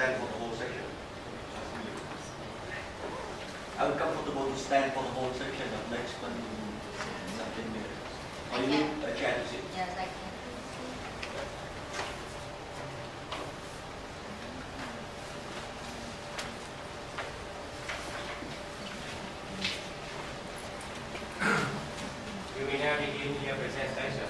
stand for the whole section? Are you comfortable to stand for the whole section of next 20 something minutes? Or you need a chair to sit? Yes, I can. You will now begin your presentation.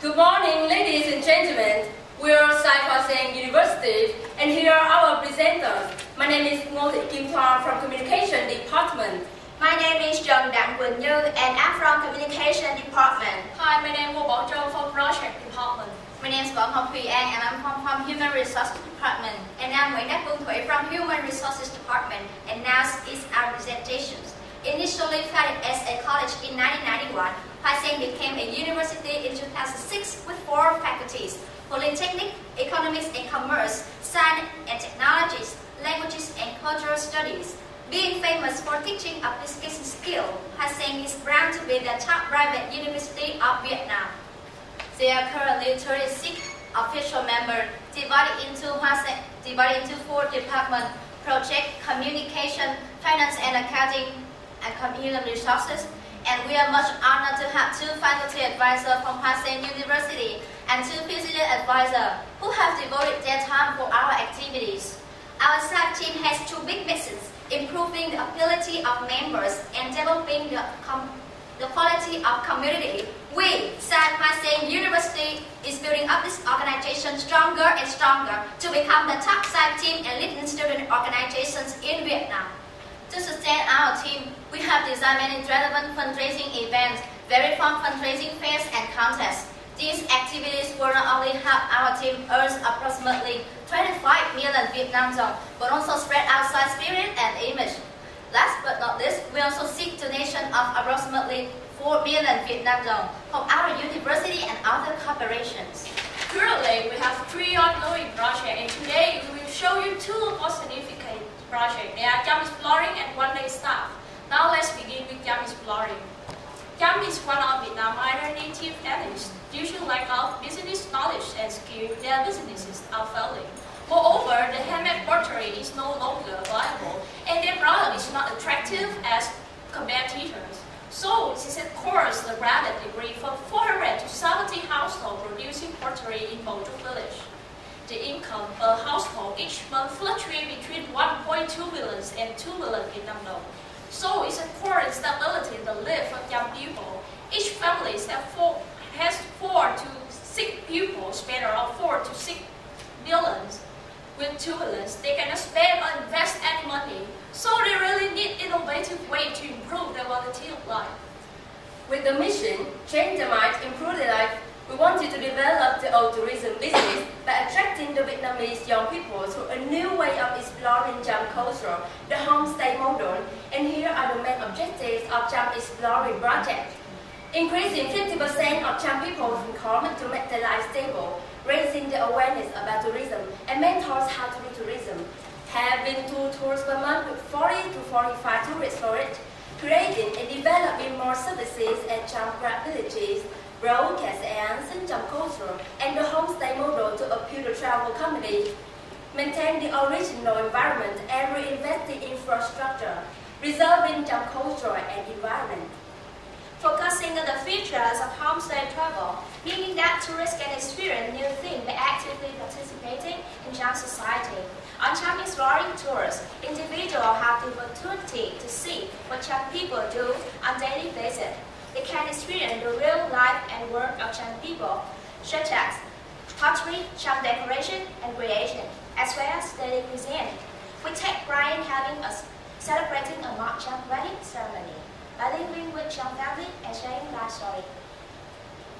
Good morning, ladies and gentlemen. We are Sai Kha Seng University, and here are our presenters. My name is Ngô Thị Kim Thoa from Communication Department. My name is Trần Đặng Quỳnh Như and I'm from Communication Department. Hi, my name is Ngô Bảo Châu from Project Department. My name is Võ Ngọc Thùy An and I'm from Human Resources Department. And I'm Nguyễn Đắc Phương Thủy from Human Resources Department. And now is our presentations. Initially founded as a college in 1991, Hoa Sen became a university in 2006 with 4 faculties: Polytechnic, Economics and Commerce, Science and Technologies, Languages and Cultural Studies. Being famous for teaching application skill, Hoa Sen is proud to be the top private university of Vietnam. There are currently 36 official members divided into 4 departments: Project, Communication, Finance and Accounting, and Human Resources. And we are much honored to have 2 faculty advisors from Hoa Sen University and 2 visitor advisors who have devoted their time for our activities. Our staff team has 2 big missions: improving the ability of members and developing the quality of community. We, Sai Hoa Sen University, is building up this organization stronger and stronger to become the top SAP team and leading student organizations in Vietnam. To sustain our team, we have designed many relevant fundraising events, very fun fundraising fairs and contests. These activities will not only help our team earn approximately 25 million Vietnam dong, but also spread outside spirit and image. Last but not least, we also seek donation of approximately 4 million Vietnam dong from our university and other corporations. Currently, we have 3 ongoing projects, and today we will show you 2 more significant projects. They are Jump Exploring and One Day Staff. Now let's begin with Jump Exploring. Jump is one of Vietnam's alternative avenues. Due to lack of business knowledge and skill, their businesses are failing. Moreover, the handmade pottery is no longer viable, and their product is not attractive as competitors. So, this has caused a rapid decrease from 400 to 70 households producing pottery in Bầu Trúc village. The income per household each month fluctuates between 1.2 million and 2 million Vietnam dong. So, it's a core instability in the life of young people. Each family has 4 to 6 people, spend around 4 to 6 billions. With 2 million, they cannot spend or invest any money. So they really need innovative ways to improve their quality of life. With the mission, Change the Mind, Improve the Life, we wanted to develop the old tourism business by attracting the Vietnamese young people through a new way of exploring Cham culture, the homestay model, and here are the main objectives of Cham Exploring project. Increasing 50% of Cham people's income to make their life stable, raising the awareness about tourism, and mentors how to do tourism. Having 2 tours per month with 40 to 45 tourists for it, creating and developing more services and Cham capabilities, broadcast and Cham culture, and the homestay model to appeal to travel community. Maintain the original environment and reinvest in infrastructure, preserving Cham culture and environment. Focusing on the features of homestay travel, meaning that tourists can experience new things by actively participating in Cham society. On Cham Exploring tours, individuals have the opportunity to see what Cham people do on a daily basis. They can experience the real life and work of Cham people, such as pottery, Cham decoration, and creation, as well as daily cuisine. We take pride in having us celebrating a mock Cham wedding ceremony by living with Cham family and sharing life story.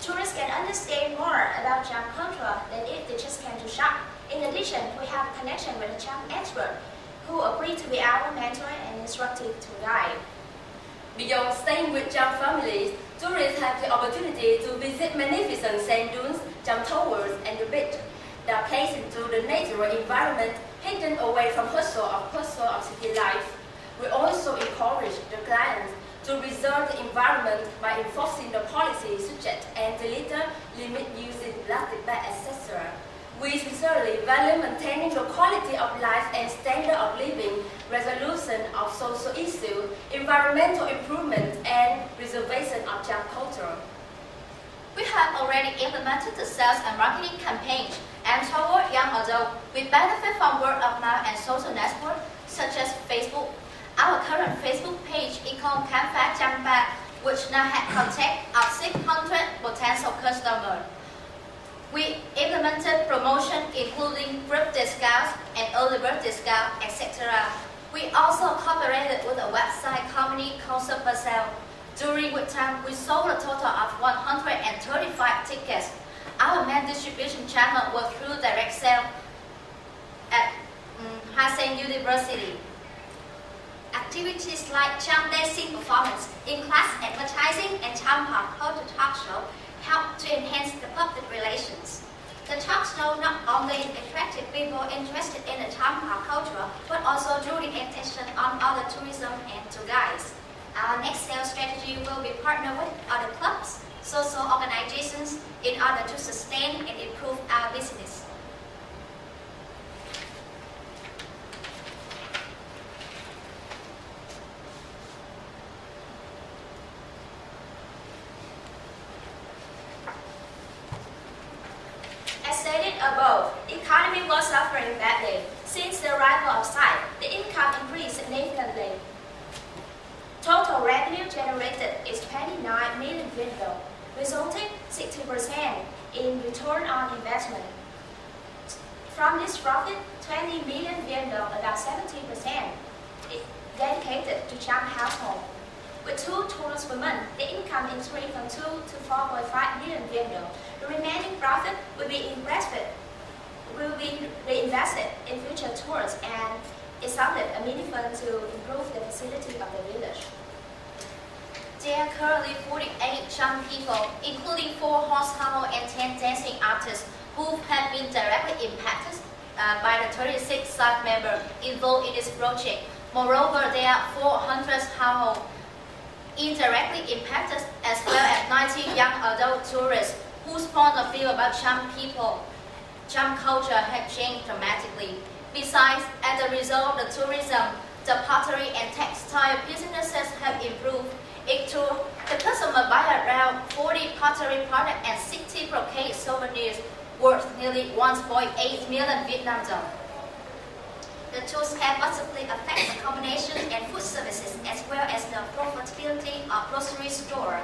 Tourists can understand more about Cham culture than if they just came to shop. In addition, we have a connection with a Cham expert who agreed to be our mentor and instructive tour guide. Beyond staying with Cham families, tourists have the opportunity to visit magnificent sand dunes, Cham towers, and the beach. They are placed into the natural environment, hidden away from hustle of city life. We also encourage the clients to preserve the environment by enforcing the policies such as anti-litter, limit using plastic bags, etc. We sincerely value maintaining the quality of life and standard of living, resolution of social issues, environmental improvement, and preservation of Cham culture. We have already implemented the sales and marketing campaigns and toward young adults. We benefit from word of mouth and social networks such as Facebook. Our current Facebook page is called Khám-phá Cham Pa, which now has contact of 600 potential customers. We implemented promotion including group discounts and early bird discount, etc. We also cooperated with a website company called Super Sale, during which time we sold a total of 135 tickets. Our main distribution channel was through direct sale at Hoa Sen University. Activities like Cham dancing performance, in-class advertising, and Cham Pop culture talk show help to enhance the public relations. The talk show not only attracted people interested in the Cham Pop culture, but also drew the attention on other tourism and tour guides. Our next sales strategy will be partner with other clubs, social organizations in order to sustain and improve our business. As stated above, the economy was suffering badly. Since the arrival of SAI, the income increased significantly. Total revenue generated is 29 million VND, resulting 60% in return on investment. From this profit, 20 million VND, about 70%, is dedicated to Cham household. With 2 tours per month, the income increased from 2 to 4.5 million VND. The remaining profit will be reinvested in future tours and established a mini fund to improve the facility of the village. There are currently 48 Cham people, including 4 horsepower and 10 dancing artists, who have been directly impacted by the 36 staff members involved in this project. Moreover, there are 400 households indirectly impacted, as well as 90 young adult tourists whose point of view about Cham people, Cham culture have changed dramatically. Besides, as a result of the tourism, the pottery and textile businesses have improved. Each tour, the customer buy around 40 pottery products and 60 brocade souvenirs worth nearly 1.8 million Vietnam dong. The tours have positively affected accommodation and food services, as well as the profitability of grocery store.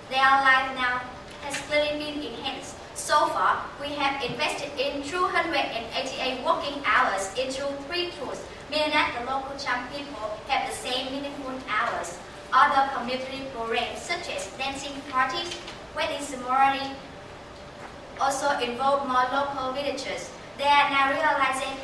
Their life now has clearly been enhanced. So far, we have invested in 288 working hours into 3 tours, meaning that the local Cham people have the same meaningful hours. Other community programs such as dancing parties, wedding ceremony also involve more local villagers. They are now realizing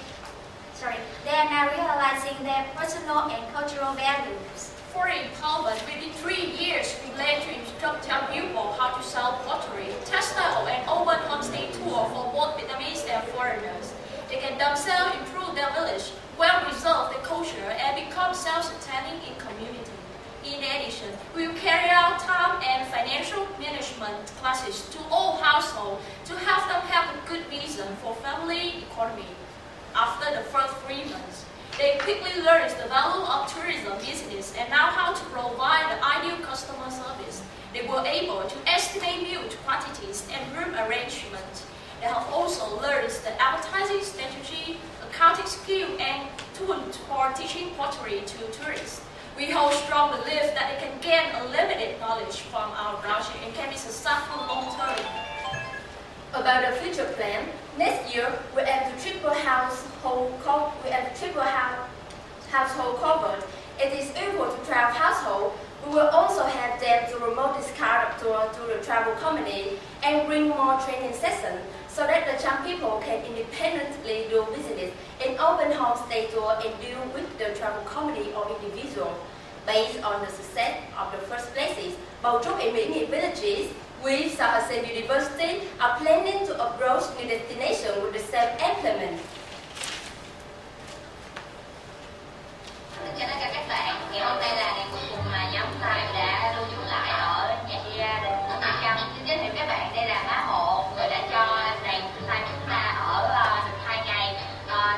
their personal and cultural values. For empowerment, within 3 years, we plan to instruct young people how to sell pottery, textile, and open homestay tour for both Vietnamese and foreigners. They can themselves improve their village, well-preserve the culture, and become self-sustaining in community. In addition, we will carry out time and financial management classes to all households to help them have a good vision for family economy. After the first 3 months, they quickly learn the value of tourism business and know how to provide the ideal customer service. They were able to estimate meal quantities and room arrangement. They have also learned the advertising strategy, accounting skill, and tools for teaching pottery to tourists. We hold strong belief that they can gain unlimited knowledge from our project and can be successful long term. About the future plan, next year we aim to triple household covered. It is equal to 12 households. We will also have them to remote this kind of tour to the travel company and bring more training sessions so that the Cham people can independently do business in open homestay tour and deal with the travel company or individual. Based on the success of the first places, Bầu Trúc and Mỹ Nghiệp villages, we, South Asian University, are planning to approach new destinations with the same implement. Xin chào tất cả các bạn, ngày hôm nay là ngày cuối cùng mà nhóm ta đã lưu trú lại ở nhà gia đình của Việt Trâm. Xin giới thiệu các bạn, đây là má Hộ, người đã cho đoàn sai chúng ta ở được 2 ngày.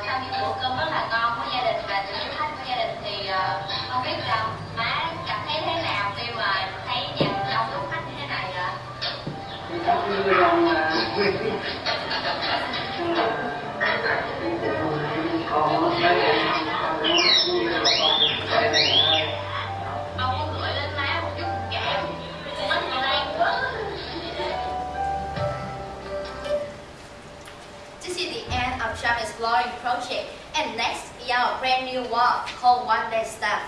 Sau những bữa cơm rất là ngon của gia đình và sự yêu thích của gia đình thì không biết má cảm thấy thế nào khi mà thấy nhà đông đúc khách như thế này ạ? Ông có gửi lên má một chút kẹo, mất ở đây quá. This is the end of Cham Exploring project, and next is our brand new one called One Day Staff.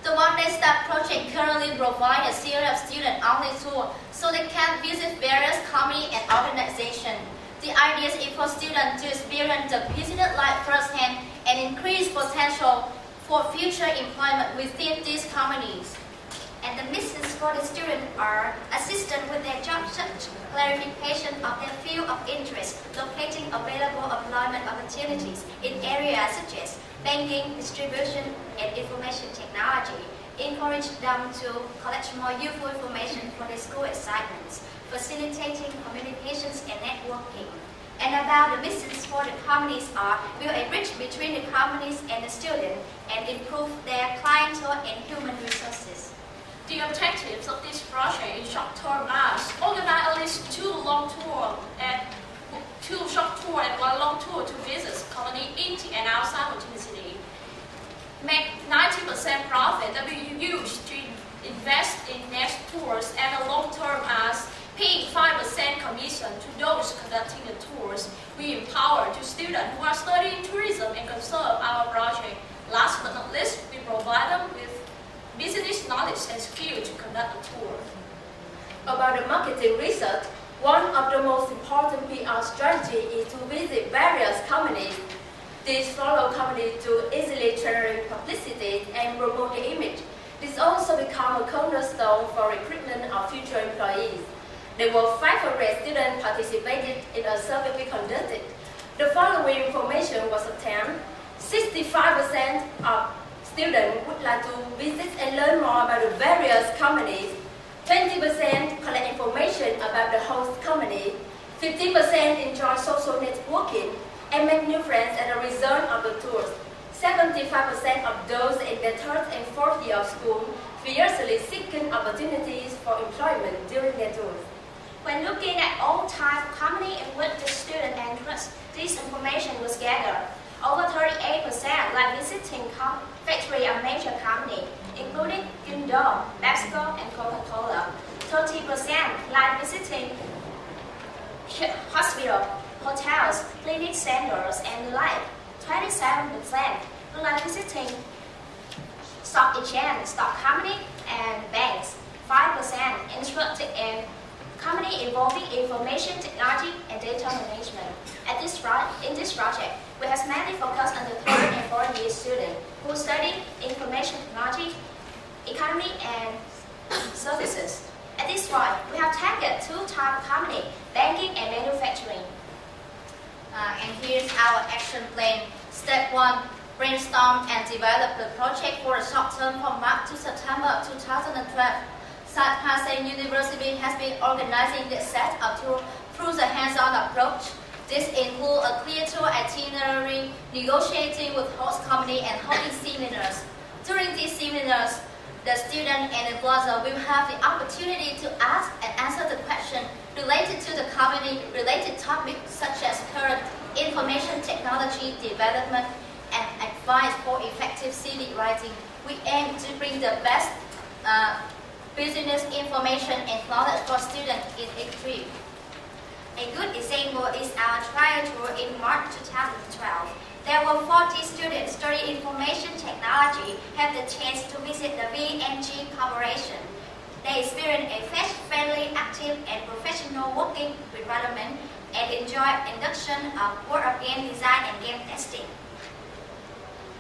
The One Day Staff project currently provides a series of student-only tours so they can visit various companies and organizations. The idea is for students to experience the business life firsthand and increase potential for future employment within these companies. And the missions for the students are assistance with their job search, clarification of their field of interest, locating available employment opportunities in areas such as banking, distribution, and information technology, encourage them to collect more useful information for their school assignments, facilitating communications and networking. And about the missions for the companies are will enrich between the companies and the students and improve their clientele and human resources. The objectives of this project is short-term as organize at least 2 long tours and 2 short tours and 1 long tour to visit company in and outside Ho Chi Minh City. Make 90% profit that we use to invest in next tours and a long-term as paying 5% commission to those conducting the tours. We empower to students who are studying tourism and conserve our project. Last but not least, we provide them with business knowledge and skill to conduct the tour. About the marketing research, one of the most important PR strategy is to visit various companies. These follow companies to easily generate publicity and promote the image. This also becomes a cornerstone for recruitment of future employees. There were 500 students participated in a survey we conducted. The following information was obtained. 65% of students would like to visit and learn more about the various companies. 20% collect information about the host company. 15% enjoy social networking and make new friends as a result of the tours. 75% of those in their 3rd and 4th year of school fiercely seeking opportunities for employment during their tours. When looking at all types of company in which the student interests, this information was gathered. Over 38% like visiting factory of major company, including Hyundai, PepsiCo, and Coca-Cola. 30% like visiting hospital, hotels, clinic centers, and the like. 27% like visiting stock exchange, stock company, and banks. 5% interested in company involving information technology and data management. In this project, we have mainly focused on the 3rd and 4th year students who study information technology, economy, and services. At this point, we have targeted 2 types of company, banking and manufacturing. And here's our action plan. Step 1, brainstorm and develop the project for a short term from March to September 2012. South Asian University has been organizing this set of tours through the hands-on approach. This includes a clear tour itinerary, negotiating with host company and holding seminars. During these seminars, the student and advisor will have the opportunity to ask and answer the question related to the company-related topics such as current information technology development and advice for effective CV writing. We aim to bring the best business information and knowledge for students in each trip. A good example is our trial tour in March 2012. There were 40 students studying information technology have the chance to visit the VNG Corporation. They experienced a fast-friendly, active, and professional working environment and enjoyed induction of world of game design and game testing.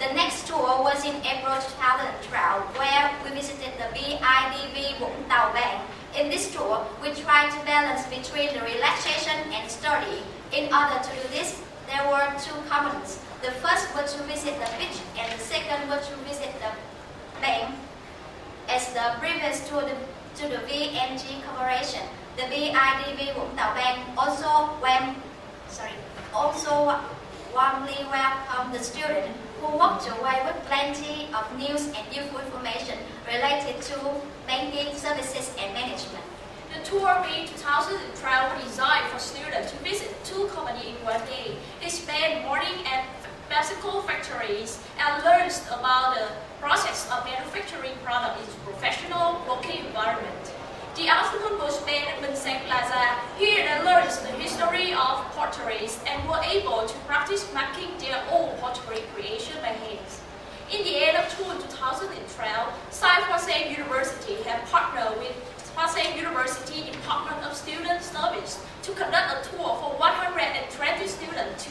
The next tour was in April 2012, where we visited the BIDV Vũng Tàu Bank. In this tour, we tried to balance between the relaxation and study. In order to do this, there were two components. The first was to visit the beach, and the second was to visit the bank. As the previous tour to the VNG Corporation, the BIDV Vũng Tàu Bank also warmly welcomed the students who walked away with plenty of news and useful information related to banking services and management. The tour May 2012 was designed for students to visit two companies in one day. They spent morning at bicycle factories and learned about the process of manufacturing products in professional working environment. The afternoon was spent at Vincent Plaza. Here they learned the history of potteries and were able to practice making their own pottery creation by hands. In the end of June 2012, Sai Hoa University had partnered with Pasay University Department of Student Service to conduct a tour for 120 students to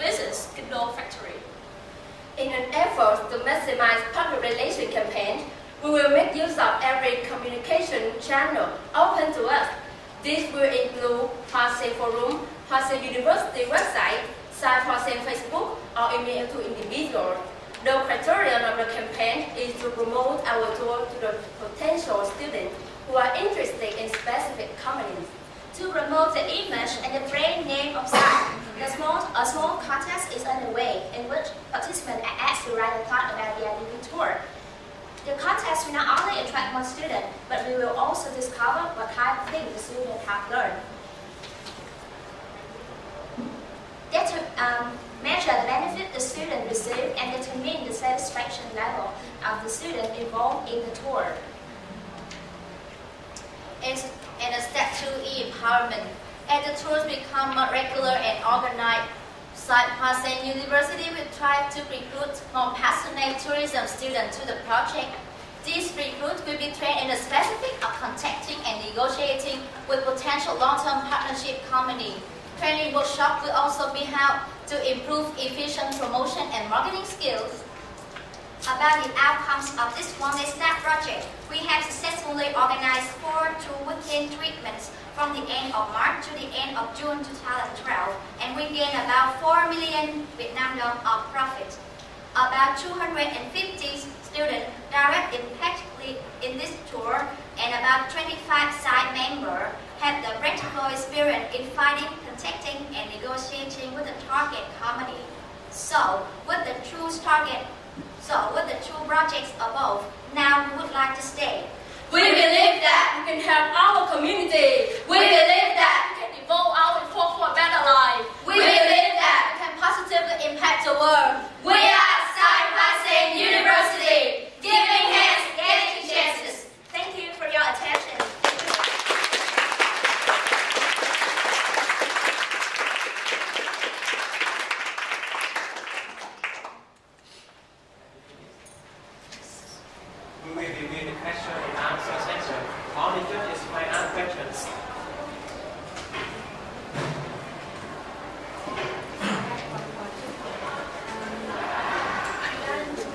visit Kindle Factory. In an effort to maximize public relations campaign, we will make use of every communication channel open to us. This will include Pasay Forum, Pasay University website, Sai Pasay Facebook, or email to individuals. The criterion of the campaign is to promote our tour to the potential students who are interested in specific companies. To promote the image and the brand name of SAI, a small contest is underway in which participants are asked to write a thought about their living tour. The contest will not only attract more students, but we will also discover what kind of things the students have learned. Measure the benefit the student received and determine the satisfaction level of the student involved in the tour. And a step 2 empowerment. As the tours become more regular and organized, Sai Pasay University will try to recruit more passionate tourism students to the project. These recruits will be trained in the specifics of contacting and negotiating with potential long-term partnership companies. Training workshops will also be held to improve efficient promotion and marketing skills. About the outcomes of this one-day SNAP project, we have successfully organized 4 two-weekend treatments from the end of March to the end of June 2012, and we gained about 4 million Vietnam dong of profit. About 250 students directly impacted in this tour, and about 25 side members had the practical experience in finding, contacting, and negotiating with the target company. So, with the two projects above, now we would like to state, We believe that we can help our community. we believe that We can evolve our effort for a better life. we believe that we can positively impact the world. We are Sai Pasay University, giving hands, getting chances. Thank you for your attention. We will begin the question and answer section. All the judges may ask questions.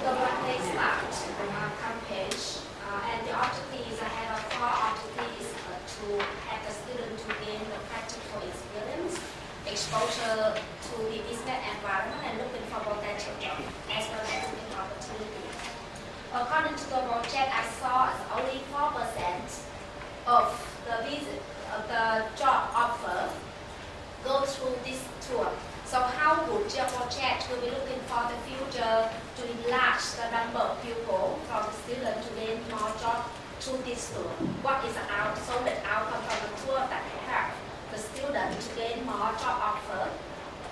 The one-day SMART campaign, and the objectives, I have 4 objectives to have the student to gain the practical experience, exposure to the business environment, and looking for potential job as well as looking for opportunities. According to the project, I saw only 4% of the job offer go through this tour. So how would your project will be looking for the future to enlarge the number of people from the student to gain more jobs through this tour? What is the outcome from the tour that we have the student to gain more job offer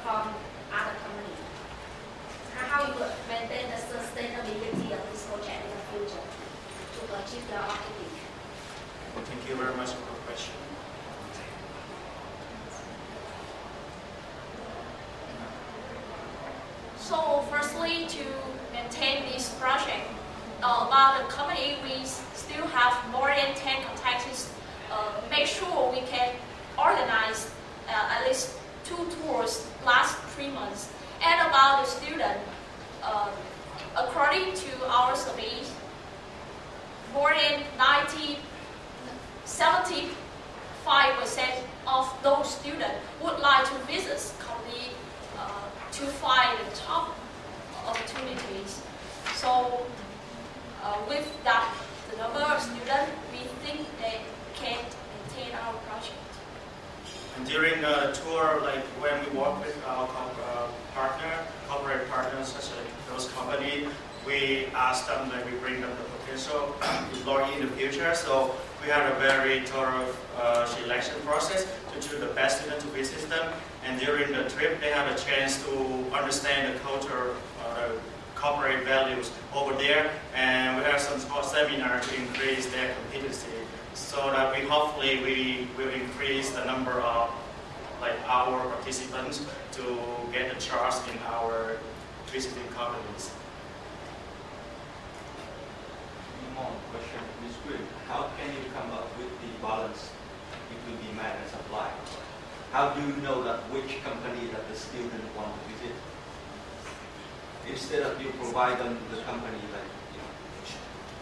from other companies? How you will maintain the sustainability of this project in the future to achieve your objective? Thank you very much for the question. firstly, to maintain this project, about the company, we still have more than 10 contacts. Make sure we can organize at least 2 tours last 3 months. And about the student, according to our surveys, more than 75% of those students would like to visit company to find the top opportunities. So with that, the number of students, we think they can maintain our project. And during the tour, like when we work with our corporate partners, such as those companies, we ask them, like we bring them the potential employee in the future. So we had a very thorough selection process to choose the best student to visit them. And during the trip, they have a chance to understand the culture, corporate values over there. And we have some seminars to increase their competency, so that we hopefully we will increase the number of like our participants to get a trust in our visiting companies. More question, Ms. Quinn. How can you come up with the balance between demand and supply? How do you know that which company that the student want to visit? Instead of you provide them the company like, you know,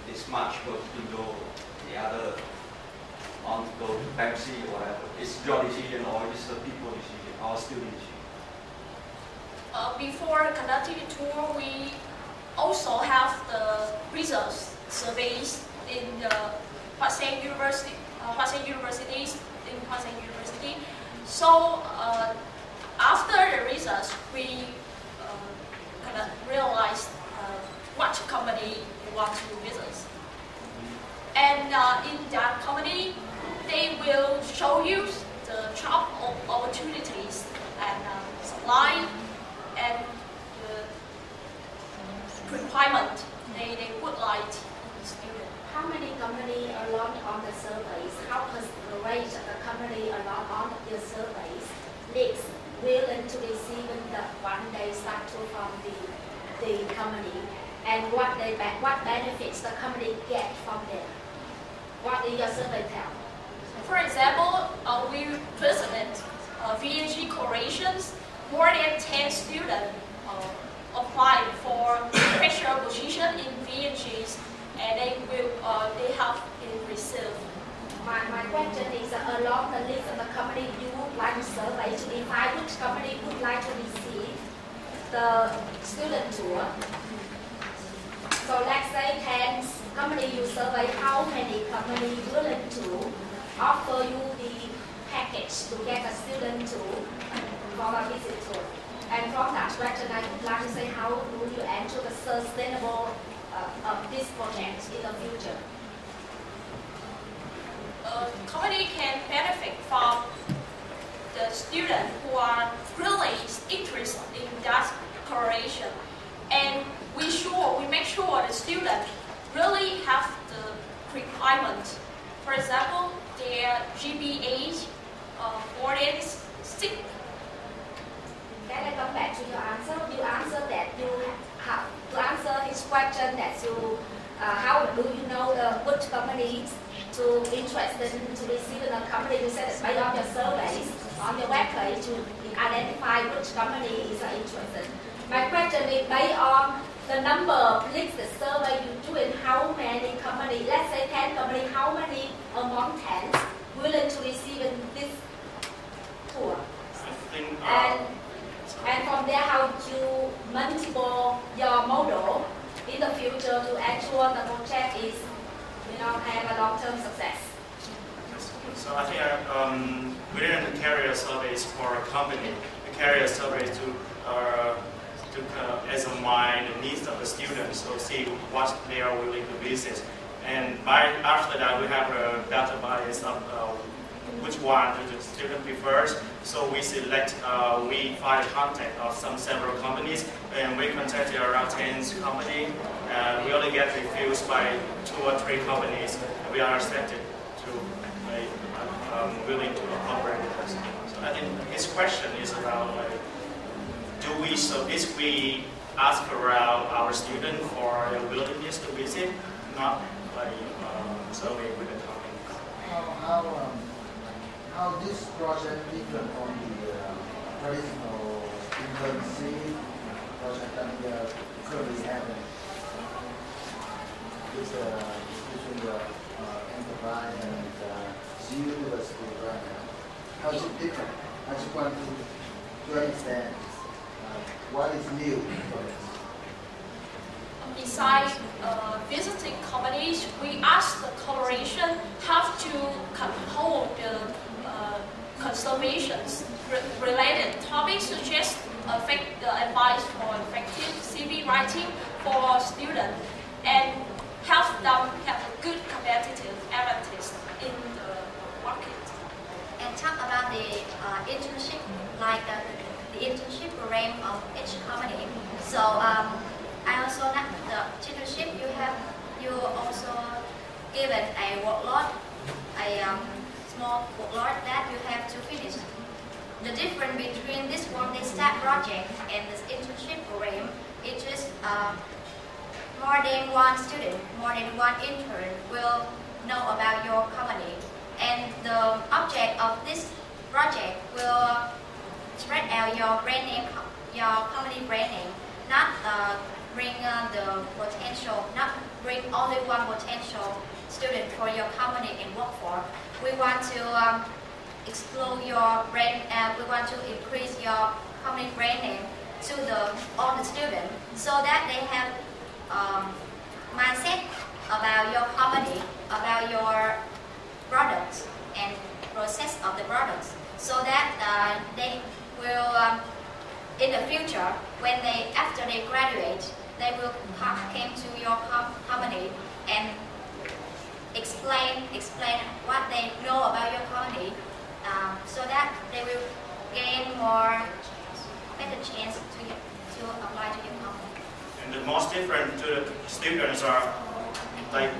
this much goes to Indo, the other want to go to Pepsi or whatever. It's your decision or it's the people's decision or student decision? Before conducting the tour, we also have the results surveys in the Huatseng University, in Huatseng University. So after the results, we kind of realized what company we want to visit. And in that company, they will show you the job opportunities and supply and the requirement they would like in the student. How many companies along on the surveys? How percentage of the company along on the surveys next willing to receive the one-day start tour from the company, and what benefits the company get from there? What did your survey tell? For example, we visited VNG Corporations. More than 10 students applied for professional position in VNGs, and they have been received. My question is along the list of the company you would like to survey to define which company would like to receive the student tour. So let's say 10 companies you survey, how many companies willing to offer you the package to get a student tour for a visit tour? And from that question, I would like to say, how will you ensure the sustainable of this project in the future? Company can benefit from the students who are really interested in that correlation, and we make sure the students really have the requirement. For example, their GPA more than 6. Can I come back to your answer? You answered that you have to answer his question that you how do you know the which companies to interested to receive the company? You said based on your surveys on your webpage to identify which company is interested. My question is based on the number of listed survey you do and how many companies, let's say 10 companies, how many among 10 willing to receive in this tour? I think, and from there, how you multiple your model in the future to ensure the project is, have a long-term success. So I think we didn't carry a surveys for a company. We carry a survey to examine the needs of the students, so see what they are willing to visit. And after that, we have a database of which one the student prefers. So we select, we find contact of several companies, and we contacted around 10 companies. We only get refused by 2 or 3 companies. We are accepted to willing to cooperate with us. So I think his question is around do we ask around our students for their willingness to visit, not like survey with the topic. How this project different from the traditional internship project that we are currently having with between the enterprise and the university right now? How is it different? I just want to understand what is new for us. Besides visiting companies, we ask the corporation have to hold the conservations related topics such as advice for effective CV writing for students and help them have a good competitive advantage in the market. And talk about the internship, like the internship program of each company. So I also know the internship you also given a workload, a small workload that you have to finish. The difference between this one-day start project and this internship program is just more than one student, more than one intern will know about your company. And the object of this project will spread out your brand name, your company brand name, not bring the potential, not bring only one potential student for your company and work for. We want to explore your brand, we want to increase your company brand name to all the students so that they have mindset about your company, about your products and process of the products, so that they will in the future, when after they graduate, they will come to your company and explain what they know about your company, so that they will gain better chance to apply to your company. And the most different to the students are like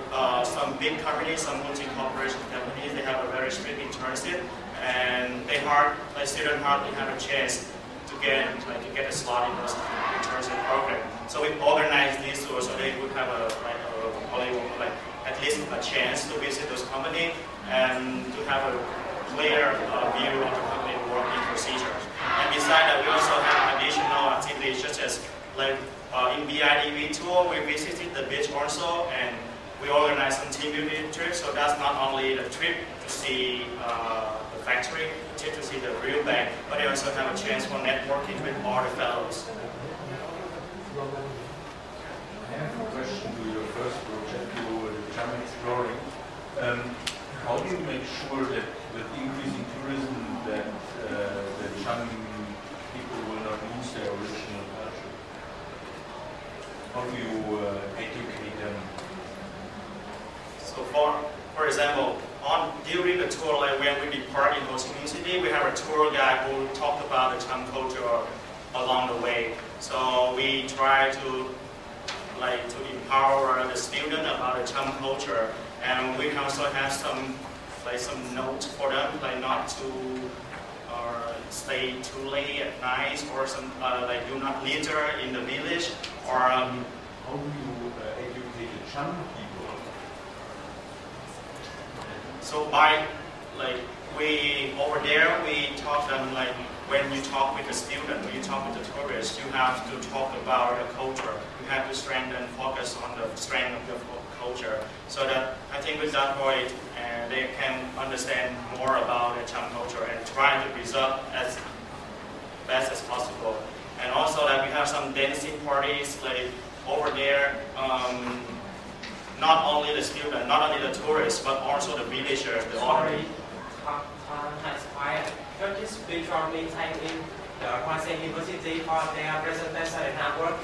some big companies, some multi-corporation companies. They have a very strict internship, and students hardly have a chance to get a slot in those internship program. So we organize this so they would have at least a chance to visit those companies and to have a clear view of the company working procedures. And besides that, we also have additional activities such as in BIDV tour, we visited the beach also, and we organized some team building trips. So that's not only the trip to see the factory, to see the real bank, but they also have a chance for networking with all the fellows. I have a question to your first project, to Cham Exploring. How do you make sure that with increasing tourism that the Cham people will not lose their original culture? How do you educate them? So for example, during the tour, like when we depart in Ho Chi Minh City, we have a tour guide who talk about the Cham culture along the way. So we try to empower the student about the Cham culture, and we also have some notes for them, like not to stay too late at night, or some do not litter in the village, or how do you educate the Cham people? So over there we taught them, when you talk with the student, when you talk with the tourists, you have to talk about the culture. You have to strengthen, focus on the strength of your culture. So that I think with that way, they can understand more about the Cham culture and try to preserve as best as possible. And also that we have some dancing parties over there. Not only the student, not only the tourists, but also the villagers, the ordinary. Just virtually in the Khoa Sang University for their presentation and artwork.